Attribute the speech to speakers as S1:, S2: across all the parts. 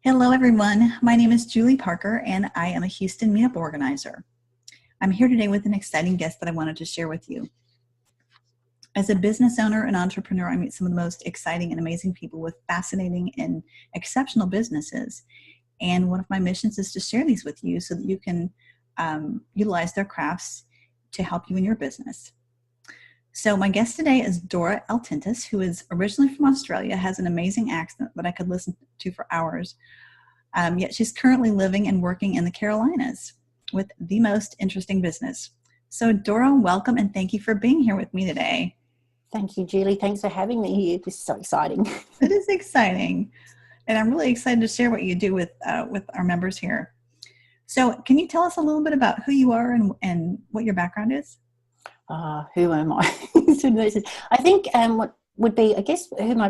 S1: Hello, everyone. My name is Julie Parker, and I am a Houston Meetup organizer. I'm here today with an exciting guest that I wanted to share with you. As a business owner and entrepreneur, I meet some of the most exciting and amazing people with fascinating and exceptional businesses. And one of my missions is to share these with you so that you can utilize their crafts to help you in your business. So my guest today is Dora Eltintis, who is originally from Australia, has an amazing accent that I could listen to for hours. Yet she's currently living and working in the Carolinas with the most interesting business. So Dora, welcome and thank you for being here with me today.
S2: Thank you, Julie. Thanks for having me here. This is so exciting.
S1: It is exciting. And I'm really excited to share what you do with our members here. So can you tell us a little bit about who you are and what your background is?
S2: Who am I? I think what would be, I guess, who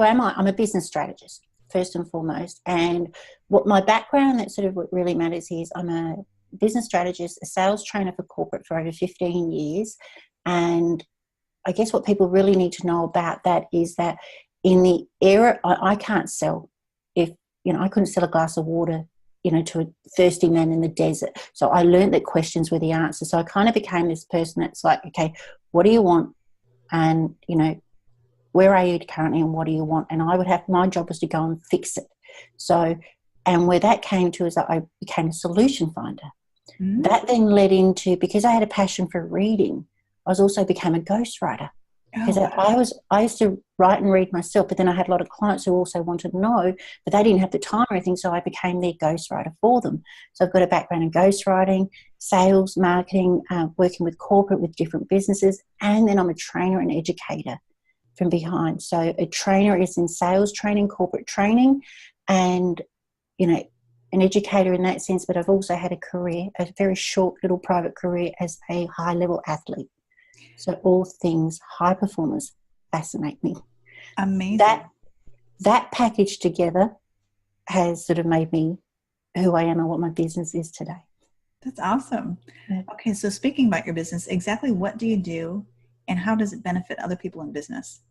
S2: am I? I'm a business strategist, first and foremost. And what my background, that sort of what really matters is I'm a business strategist, a sales trainer for corporate for over 15 years. And I guess what people really need to know about that is that in the era, I can't sell. If, I couldn't sell a glass of water to a thirsty man in the desert. So I learned that questions were the answer. So I kind of became this person that's like, okay, what do you want? And, where are you currently and what do you want? And my job was to go and fix it. So, and where that came to is that I became a solution finder. Mm-hmm. That then led into, because I had a passion for reading, I also became a ghostwriter. Because I used to write and read myself, but then I had a lot of clients who also wanted to know, but they didn't have the time or anything, so I became their ghostwriter for them. So I've got a background in ghostwriting, sales, marketing, working with corporate, with different businesses, and then I'm a trainer and educator from behind. So a trainer is in sales training, corporate training, and, an educator in that sense, but I've also had a very short little private career as a high-level athlete. So all things high performers fascinate me.
S1: Amazing.
S2: That package together has sort of made me who I am and what my business is today.
S1: That's awesome. Yeah. Okay, so speaking about your business, exactly what do you do and how does it benefit other people in business?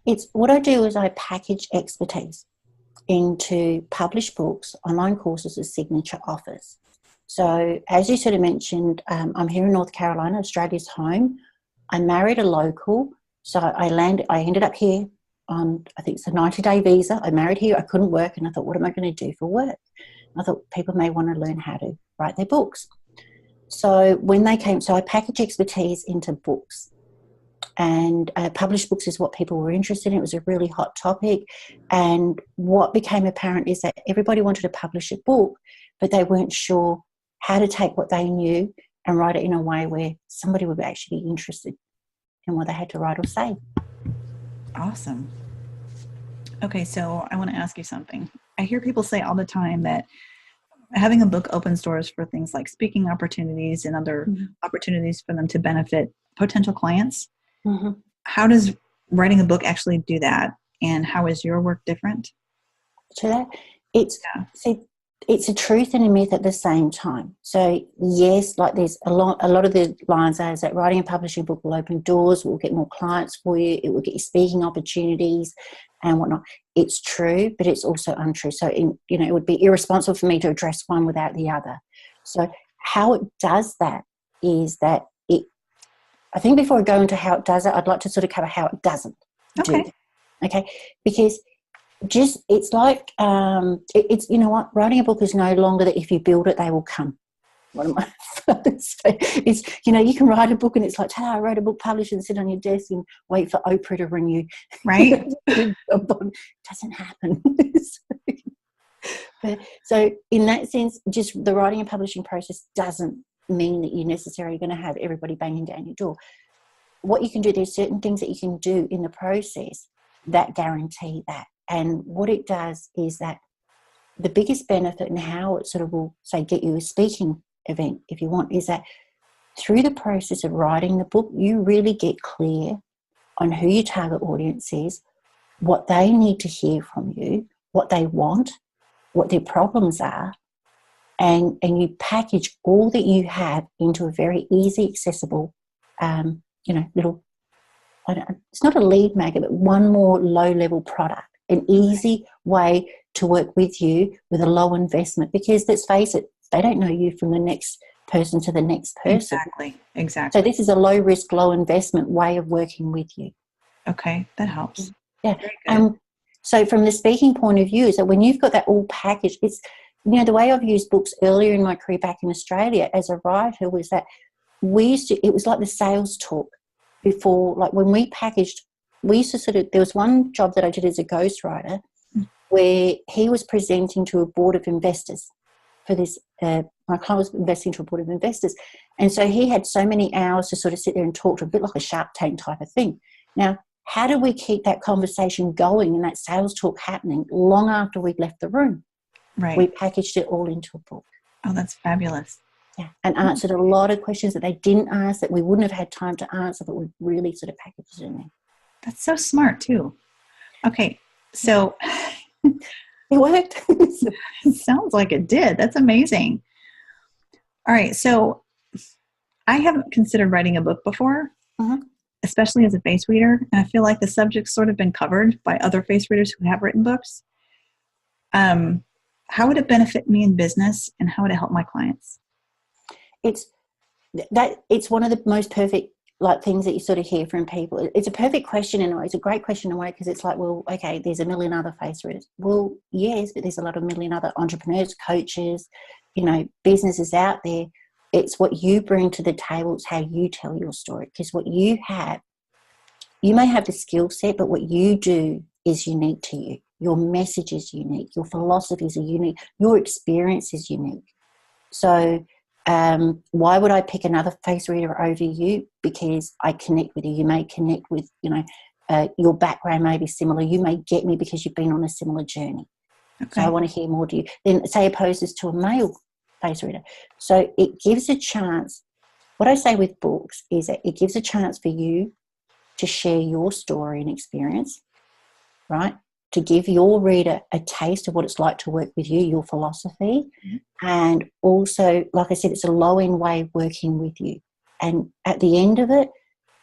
S2: It's what I do is I package expertise into published books, online courses as signature offers. So as you sort of mentioned, I'm here in North Carolina, Australia's home. I married a local, so I ended up here on, I think it's a 90-day visa. I married here, I couldn't work, and I thought, what am I going to do for work? I thought people may want to learn how to write their books. So when they came, I package expertise into books. And published books is what people were interested in. It was a really hot topic. And what became apparent is that everybody wanted to publish a book, but they weren't sure how to take what they knew and write it in a way where somebody would actually be interested in what they had to write or say.
S1: Awesome. Okay, so I want to ask you something. I hear people say all the time that having a book opens doors for things like speaking opportunities and other opportunities for them to benefit potential clients. Mm-hmm. How does writing a book actually do that? And how is your work different?
S2: To that, it's a truth and a myth at the same time. So yes, like there's a lot of the lines are is that writing and publishing a book will open doors, will get more clients for you, it will get you speaking opportunities and whatnot. It's true, but it's also untrue. So it would be irresponsible for me to address one without the other. So how it does that is that I think before I go into how it does it, I'd like to sort of cover how it doesn't do that. Okay, because it's like it's writing a book is no longer that if you build it they will come. What am I saying? It's you can write a book and it's like, I wrote a book, publish and sit on your desk and wait for Oprah to ring you,
S1: right?
S2: It doesn't happen. So in that sense, just the writing and publishing process doesn't mean that you're necessarily going to have everybody banging down your door. What you can do, there's certain things that you can do in the process that guarantee that. And what it does is that the biggest benefit and how it sort of will, say, get you a speaking event, if you want, is that through the process of writing the book, you really get clear on who your target audience is, what they need to hear from you, what they want, what their problems are, and you package all that you have into a very easy, accessible, little, it's not a lead magnet, but one more low-level product, an easy way to work with you with a low investment, because let's face it, they don't know you from the next person to the next person.
S1: Exactly.
S2: So this is a low risk, low investment way of working with you.
S1: Okay, that helps.
S2: Yeah. So from the speaking point of view, is that when you've got that all packaged, it's, the way I've used books earlier in my career back in Australia as a writer was that it was like the sales talk before, like when we packaged, we used to there was one job that I did as a ghostwriter where he was presenting to a board of investors for this, my client was investing to a board of investors. And so he had so many hours to sort of sit there and talk to, a bit like a Shark Tank type of thing. Now, how do we keep that conversation going and that sales talk happening long after we'd left the room?
S1: Right.
S2: We packaged it all into a book.
S1: Oh, that's fabulous.
S2: Yeah, and answered a lot of questions that they didn't ask, that we wouldn't have had time to answer, but we really sort of packaged it in there.
S1: That's so smart too. Okay, so
S2: it worked.
S1: It sounds like it did. That's amazing. All right, so I haven't considered writing a book before, especially as a face reader, and I feel like the subject's sort of been covered by other face readers who have written books. How would it benefit me in business, and how would it help my clients?
S2: It's one of the most perfect things that you sort of hear from people. It's a perfect question in a way. It's a great question in a way, because it's like, well, okay, there's a million other face readers. Well, yes, but there's a lot of million other entrepreneurs, coaches, businesses out there. It's what you bring to the table. It's how you tell your story, because what you have, you may have the skill set, but what you do is unique to you. Your message is unique. Your philosophies are unique. Your experience is unique. So why would I pick another face reader over you? Because I connect with you. You may connect with, your background may be similar. You may get me because you've been on a similar journey. Okay. So I want to hear more to you. Then say opposes to a male face reader. So it gives a chance. What I say with books is that it gives a chance for you to share your story and experience, right? To give your reader a taste of what it's like to work with you, your philosophy. And also, like I said, it's a low-end way of working with you. And at the end of it,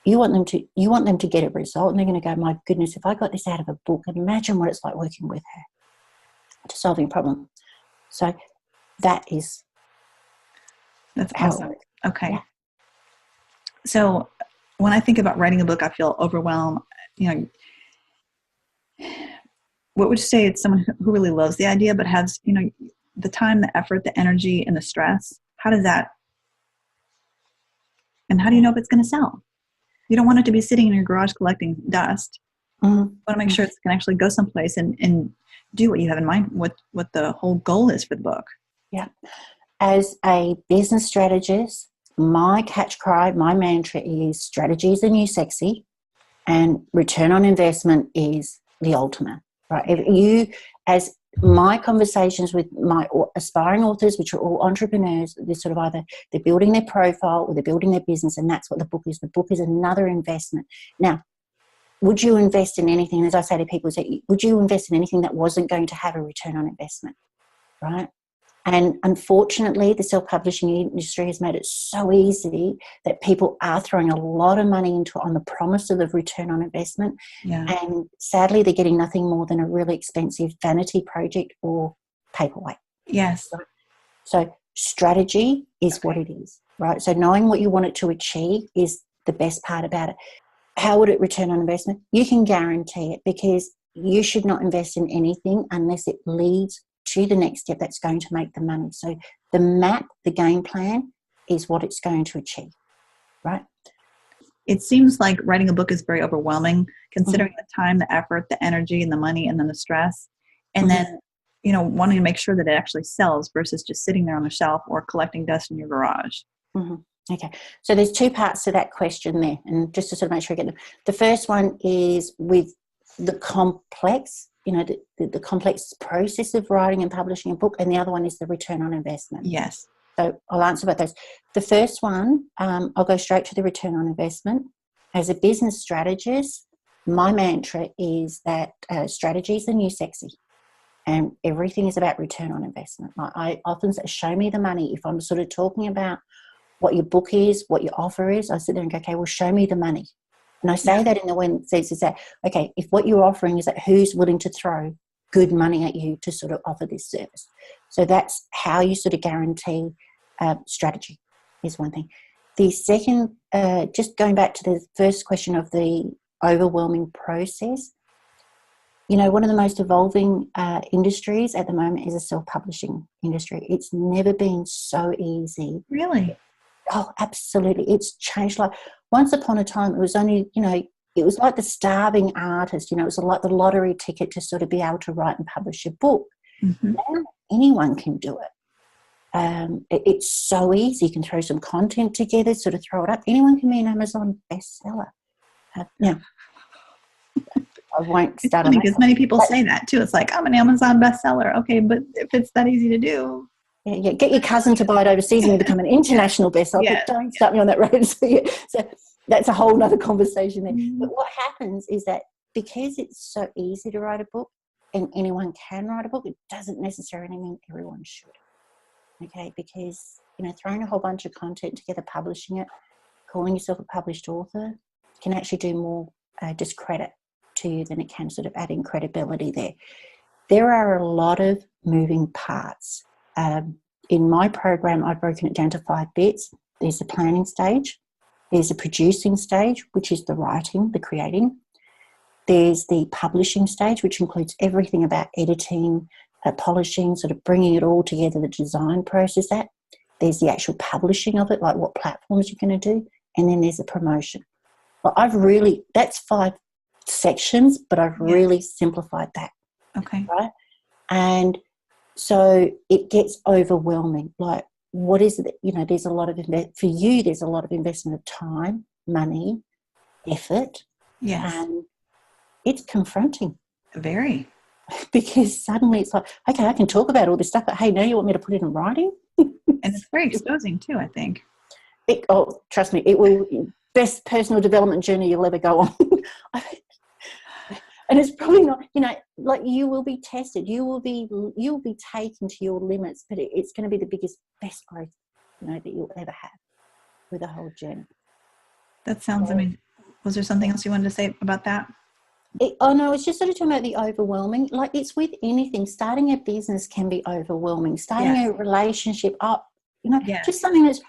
S2: you want them to get a result, and they're going to go, my goodness, if I got this out of a book, imagine what it's like working with her to solving a problem. So that's
S1: awesome. Okay. Yeah. So when I think about writing a book, I feel overwhelmed. What would you say it's someone who really loves the idea, but has, the time, the effort, the energy, and the stress? How does that, and how do you know if it's going to sell? You don't want it to be sitting in your garage collecting dust. You want to make sure it's going to actually go someplace and do what you have in mind, what the whole goal is for the book.
S2: Yeah. As a business strategist, my catch cry, my mantra is strategy is the new sexy, and return on investment is the ultimate. Right. If you, as my conversations with my aspiring authors, which are all entrepreneurs, they're sort of either they're building their profile or they're building their business, and that's what the book is. The book is another investment. Now, would you invest in anything? As I say to people, would you invest in anything that wasn't going to have a return on investment? Right. And unfortunately, the self-publishing industry has made it so easy that people are throwing a lot of money into on the promise of the return on investment.
S1: Yeah.
S2: And sadly, they're getting nothing more than a really expensive vanity project or paperweight.
S1: Yes.
S2: So strategy is what it is, right? So knowing what you want it to achieve is the best part about it. How would it return on investment? You can guarantee it, because you should not invest in anything unless it leads to the next step that's going to make the money. So the map, the game plan is what it's going to achieve, right?
S1: It seems like writing a book is very overwhelming, considering the time, the effort, the energy, and the money, and then the stress. And then, wanting to make sure that it actually sells versus just sitting there on the shelf or collecting dust in your garage.
S2: Okay. So there's two parts to that question there. And just to sort of make sure I get them. The first one is with the complex, the complex process of writing and publishing a book, and the other one is the return on investment.
S1: Yes.
S2: So I'll answer about those. The first one, I'll go straight to the return on investment. As a business strategist, my mantra is that strategy is the new sexy, and everything is about return on investment. I often say, show me the money. If I'm sort of talking about what your book is, what your offer is, I sit there and go, okay, well, show me the money. And I say that in the way it says is that, okay, if what you're offering is that who's willing to throw good money at you to sort of offer this service. So that's how you sort of guarantee strategy is one thing. The second, just going back to the first question of the overwhelming process, you know, one of the most evolving industries at the moment is a self-publishing industry. It's never been so easy.
S1: Really?
S2: Oh, absolutely. It's changed. Like once upon a time, it was only, you know, it was like the starving artist, you know, it was like the lottery ticket to sort of be able to write and publish a book.
S1: Mm-hmm.
S2: Now anyone can do it. It's so easy. You can throw some content together, sort of throw it up. Anyone can be an Amazon bestseller. Now, I won't start on that.
S1: Because many people say that too. It's like, I'm an Amazon bestseller. Okay, but if it's that easy to do.
S2: Yeah, get your cousin to buy it overseas and you become an international bestseller.
S1: Yes.
S2: But don't start me on that road. So that's a whole other conversation there. Mm-hmm. But what happens is that because it's so easy to write a book and anyone can write a book, it doesn't necessarily mean everyone should. Okay, because, you know, throwing a whole bunch of content together, publishing it, calling yourself a published author can actually do more discredit to you than it can sort of adding credibility there. There are a lot of moving parts. In my program, I've broken it down to 5 bits. There's the planning stage. There's the producing stage, which is the writing, the creating. There's the publishing stage, which includes everything about editing, polishing, sort of bringing it all together, the design process. That there's the actual publishing of it, like what platforms you're going to do, and then there's the promotion. Well, that's 5 sections, but I've really simplified that.
S1: Okay.
S2: Right? And so it gets overwhelming. Like, what is it? You know, there's a lot of for you. There's a lot of investment of time, money, effort.
S1: Yes.
S2: And it's confronting.
S1: Very.
S2: Because suddenly it's like, okay, I can talk about all this stuff, but hey, now you want me to put it in writing?
S1: And it's very exposing too, I think.
S2: Trust me, it will best personal development journey you'll ever go on. And it's probably not, you know, like you will be tested, you'll be taken to your limits, but it's going to be the best growth, you know, that you'll ever have with the whole journey.
S1: That sounds, I mean, was there something else you wanted to say about that?
S2: No, it's just sort of talking about the overwhelming. Like, it's with anything. Starting a business can be overwhelming. Starting a relationship up, you know, just something that's.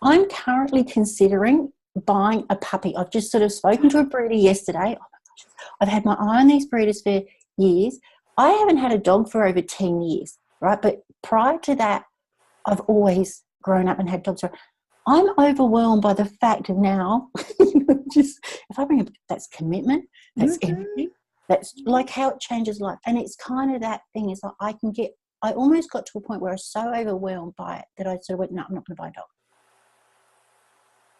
S2: I'm currently considering buying a puppy. I've just sort of spoken to a breeder yesterday. Oh my gosh, I've had my eye on these breeders for years. I haven't had a dog for over 10 years, right? But prior to that, I've always grown up and had dogs. I'm overwhelmed by the fact of now, just if I bring up, that's commitment, that's everything, that's like how it changes life. And it's kind of that thing is like I almost got to a point where I was so overwhelmed by it that I sort of went, no, I'm not going to buy a dog.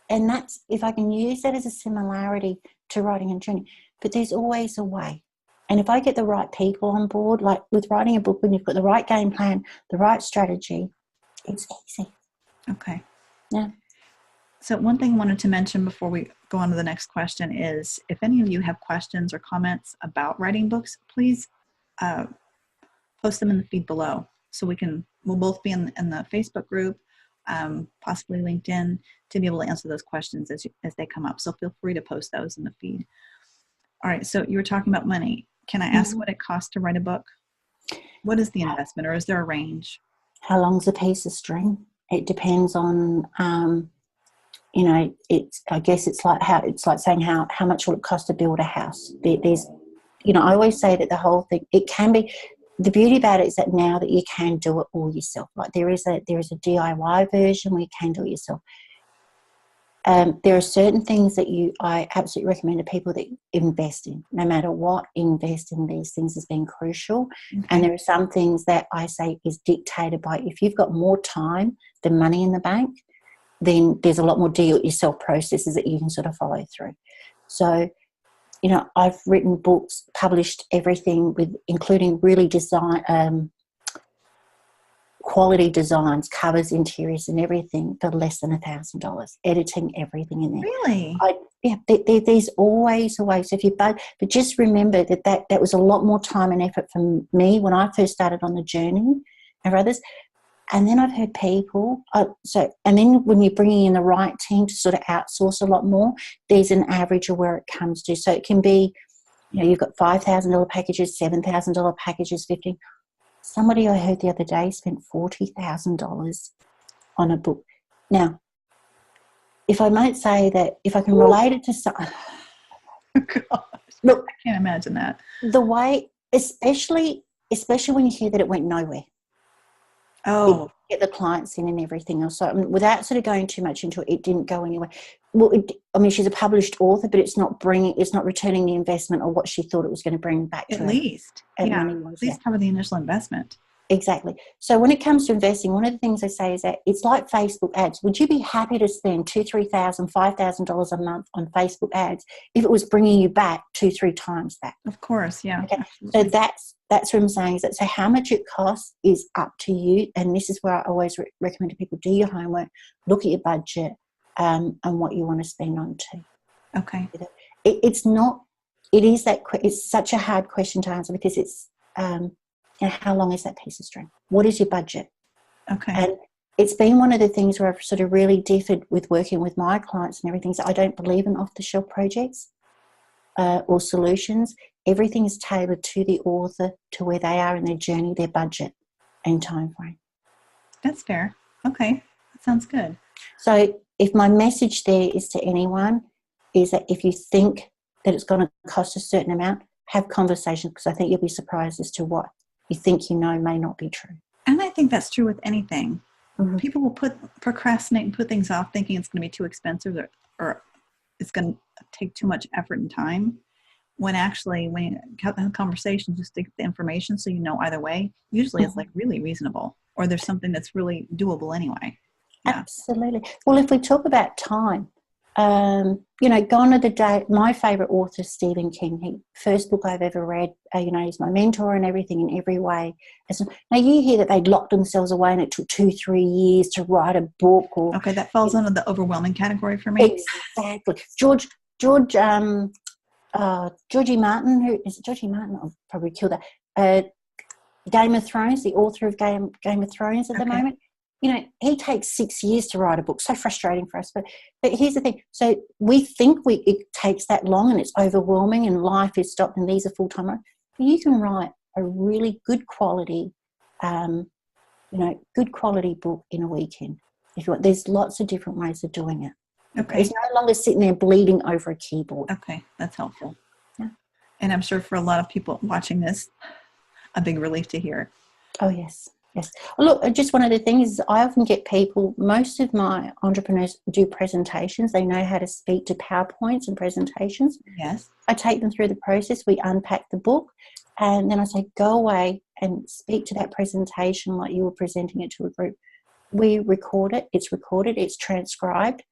S2: And that's, if I can use that as a similarity to writing and journey, but there's always a way. And if I get the right people on board, like with writing a book, when you've got the right game plan, the right strategy, it's easy.
S1: Okay.
S2: Yeah.
S1: So one thing I wanted to mention before we go on to the next question is, if any of you have questions or comments about writing books, please post them in the feed below. So we'll both be in the Facebook group, possibly LinkedIn, to be able to answer those questions as they come up. So feel free to post those in the feed. All right. So you were talking about money. Can I ask what it costs to write a book? What is the investment, or is there a range?
S2: How long's a piece of string? It depends on, you know, I guess it's like saying how much will it cost to build a house? There's, you know, I always say that the whole thing, it can be, the beauty about it is that now that you can do it all yourself. Like there is a DIY version where you can do it yourself. There are certain things that I absolutely recommend to people that invest in, no matter what, invest in these things as being crucial. Okay. And there are some things that I say is dictated by, if you've got more time than money in the bank, then there's a lot more do-it-yourself processes that you can sort of follow through. So, you know, I've written books, published everything including really quality designs, covers, interiors and everything for less than $1,000, editing everything in there.
S1: Really?
S2: There's always a way. So if you but just remember that was a lot more time and effort from me when I first started on the journey and for others. And then I've heard people, and then when you're bringing in the right team to sort of outsource a lot more, there's an average of where it comes to. So it can be, You've got $5,000 packages, $7,000 packages, 15. Somebody I heard the other day spent $40,000 on a book. Now, if I might say that, if I can relate it to some,
S1: Gosh,
S2: look,
S1: I can't imagine that.
S2: the way, especially when you hear that it went nowhere.
S1: Oh,
S2: Get the clients in and everything else. So without sort of going too much into it, it didn't go anywhere. Well, she's a published author, but it's not returning the investment or what she thought it was going to bring back to
S1: at
S2: her.
S1: least. Yeah,
S2: Money was,
S1: at least cover the initial investment.
S2: Exactly. So when it comes to investing, one of the things I say is that it's like Facebook ads. Would you be happy to spend $2,000, $3,000, $5,000 a month on Facebook ads if it was bringing you back 2-3 times that?
S1: Of course, yeah.
S2: Okay. So that's what I'm saying, is that so how much it costs is up to you. And this is where I always recommend to people: do your homework, look at your budget, and what you want to spend on too.
S1: Okay.
S2: It's such a hard question to answer, because it's how long is that piece of string? What is your budget?
S1: Okay.
S2: And it's been one of the things where I've sort of really differed with working with my clients and everything. So I don't believe in off-the-shelf projects or solutions. Everything is tailored to the author, to where they are in their journey, their budget and time frame.
S1: That's fair. Okay. That sounds good.
S2: So if my message there is to anyone, is that if you think that it's going to cost a certain amount, have conversations, because I think you'll be surprised as to what you think may not be true.
S1: And I think that's true with anything.
S2: Mm-hmm.
S1: People will procrastinate and put things off thinking it's going to be too expensive or it's going to take too much effort and time. When actually, when you have the conversation, just take the information so you know either way. Usually it's like really reasonable, or there's something that's really doable anyway. Yeah.
S2: Absolutely. Well, if we talk about time, gone are the day. My favourite author, Stephen King. First book I've ever read. He's my mentor and everything in every way. Now you hear that they'd locked themselves away and it took 2-3 years to write a book.
S1: Okay, that falls under the overwhelming category for me.
S2: Exactly. Georgie Martin, Georgie Martin? I'll probably kill that. Game of Thrones, the author of Game of Thrones at the moment. He takes 6 years to write a book. So frustrating for us. But here's the thing. So we think it takes that long and it's overwhelming and life is stopped and these are full-time. You can write a really good quality, good quality book in a weekend. If you want, there's lots of different ways of doing it.
S1: Okay.
S2: It's no longer sitting there bleeding over a keyboard.
S1: Okay, that's helpful.
S2: Yeah.
S1: And I'm sure for a lot of people watching this, a big relief to hear.
S2: Oh, yes. Yes. Well, look, just one of the things is I often get people, most of my entrepreneurs do presentations. They know how to speak to PowerPoints and presentations.
S1: Yes.
S2: I take them through the process. We unpack the book and then I say, go away and speak to that presentation like you were presenting it to a group. We record it. It's transcribed.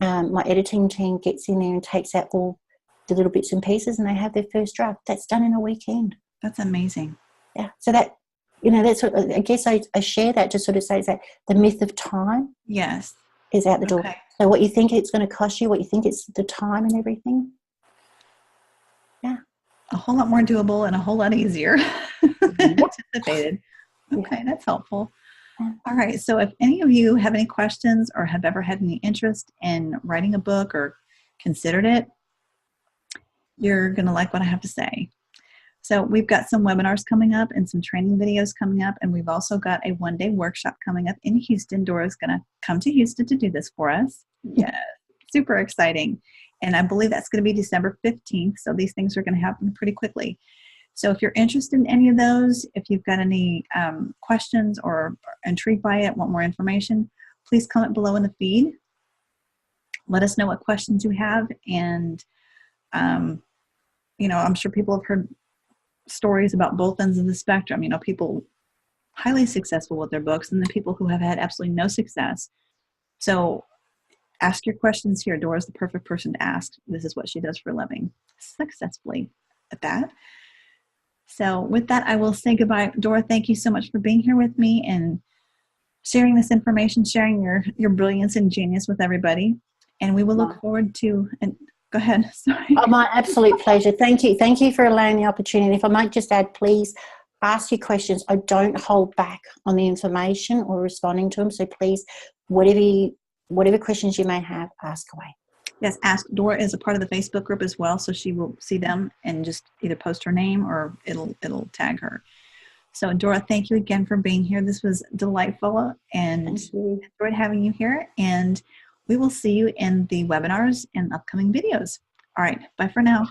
S2: My editing team gets in there and takes out all the little bits and pieces and they have their first draft. That's done in a weekend.
S1: That's amazing.
S2: Yeah. So that, that's what I guess I share that to sort of say is that the myth of time
S1: yes
S2: is out the door.
S1: Okay.
S2: So what you think it's going to cost you, what you think it's the time and everything. Yeah.
S1: A whole lot more doable and a whole lot easier than anticipated. Okay, that's helpful. Yeah. All right. So if any of you have any questions or have ever had any interest in writing a book or considered it, you're going to like what I have to say. So we've got some webinars coming up and some training videos coming up. And we've also got a one-day workshop coming up in Houston. Dora's going to come to Houston to do this for us. Yeah, super exciting. And I believe that's going to be December 15th. So these things are going to happen pretty quickly. So if you're interested in any of those, if you've got any questions or intrigued by it, want more information, please comment below in the feed. Let us know what questions you have. And, I'm sure people have heard stories about both ends of the spectrum. People highly successful with their books and then people who have had absolutely no success. So ask your questions here. Dora's the perfect person to ask. This is what she does for a living, successfully at that. So with that, I will say goodbye. Dora, thank you so much for being here with me and sharing this information, sharing your brilliance and genius with everybody. And we will look forward to, and go ahead. Sorry.
S2: Oh, my absolute pleasure. Thank you. Thank you for allowing the opportunity. If I might just add, please ask your questions. I don't hold back on the information or responding to them. So please, whatever questions you may have, ask away.
S1: Yes, Ask Dora is a part of the Facebook group as well, so she will see them and just either post her name or it'll tag her. So Dora, thank you again for being here. This was delightful and
S2: Thank you.
S1: enjoyed having you here. And we will see you in the webinars and upcoming videos. All right, bye for now.